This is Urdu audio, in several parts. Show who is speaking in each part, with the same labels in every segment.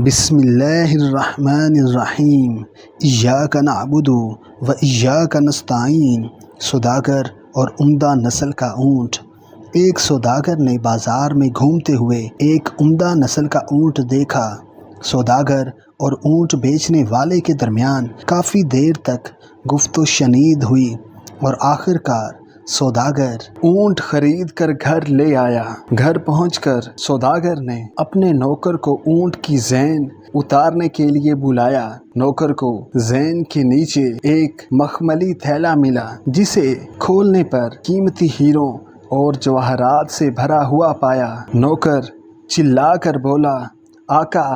Speaker 1: بسم اللہ الرحمن الرحیم ایاک نعبد و ایاک نستعین۔ سوداگر اور عمدہ نسل کا اونٹ۔ ایک سوداگر نے بازار میں گھومتے ہوئے ایک عمدہ نسل کا اونٹ دیکھا۔ سوداگر اور اونٹ بیچنے والے کے درمیان کافی دیر تک گفت و شنید ہوئی اور آخرکار سوداگر اونٹ خرید کر گھر لے آیا۔ گھر پہنچ کر سوداگر نے اپنے نوکر کو اونٹ کی زین اتارنے کے لیے بلایا۔ نوکر کو زین کے نیچے ایک مخملی تھیلا ملا، جسے کھولنے پر قیمتی ہیروں اور جواہرات سے بھرا ہوا پایا۔ نوکر چلا کر بولا، آقا،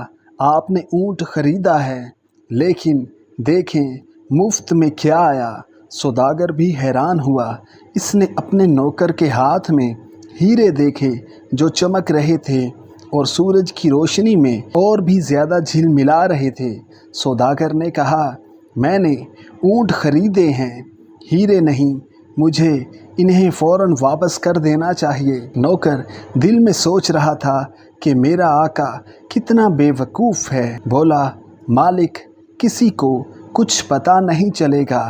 Speaker 1: آپ نے اونٹ خریدا ہے، لیکن دیکھیں مفت میں کیا آیا۔ سوداگر بھی حیران ہوا۔ اس نے اپنے نوکر کے ہاتھ میں ہیرے دیکھے جو چمک رہے تھے اور سورج کی روشنی میں اور بھی زیادہ جھلملا رہے تھے۔ سوداگر نے کہا، میں نے اونٹ خریدے ہیں، ہیرے نہیں، مجھے انہیں فوراً واپس کر دینا چاہیے۔ نوکر دل میں سوچ رہا تھا کہ میرا آقا کتنا بے وقوف ہے۔ بولا، مالک، کسی کو کچھ پتہ نہیں چلے گا،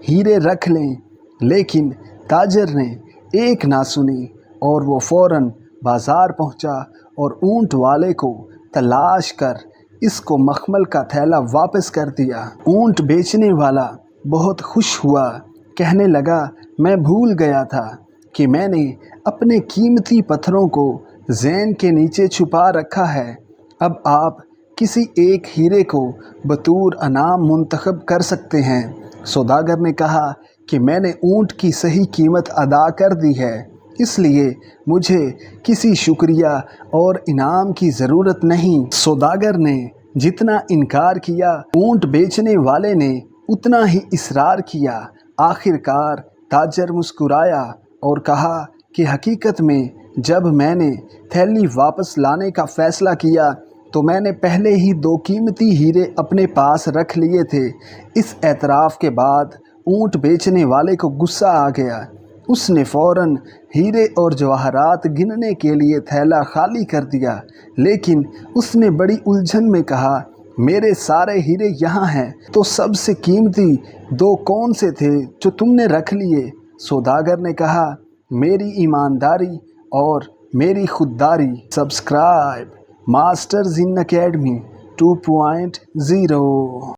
Speaker 1: ہیرے رکھ لیں۔ لیکن تاجر نے ایک نہ سنی اور وہ فوراً بازار پہنچا اور اونٹ والے کو تلاش کر اس کو مخمل کا تھیلا واپس کر دیا۔ اونٹ بیچنے والا بہت خوش ہوا، کہنے لگا، میں بھول گیا تھا کہ میں نے اپنے قیمتی پتھروں کو زین کے نیچے چھپا رکھا ہے۔ اب آپ کسی ایک ہیرے کو بطور انعام منتخب کر سکتے ہیں۔ سوداگر نے کہا کہ میں نے اونٹ کی صحیح قیمت ادا کر دی ہے، اس لیے مجھے کسی شکریہ اور انعام کی ضرورت نہیں۔ سوداگر نے جتنا انکار کیا، اونٹ بیچنے والے نے اتنا ہی اصرار کیا۔ آخرکار تاجر مسکرایا اور کہا کہ حقیقت میں جب میں نے تھیلی واپس لانے کا فیصلہ کیا تو میں نے پہلے ہی 2 قیمتی ہیرے اپنے پاس رکھ لیے تھے۔ اس اعتراف کے بعد اونٹ بیچنے والے کو غصہ آ گیا۔ اس نے فوراً ہیرے اور جواہرات گننے کے لیے تھیلا خالی کر دیا، لیکن اس نے بڑی الجھن میں کہا، میرے سارے ہیرے یہاں ہیں، تو سب سے قیمتی 2 کون سے تھے جو تم نے رکھ لیے؟ سوداگر نے کہا، میری ایمانداری اور میری خودداری۔ Subscribe Masters in academy 2.0۔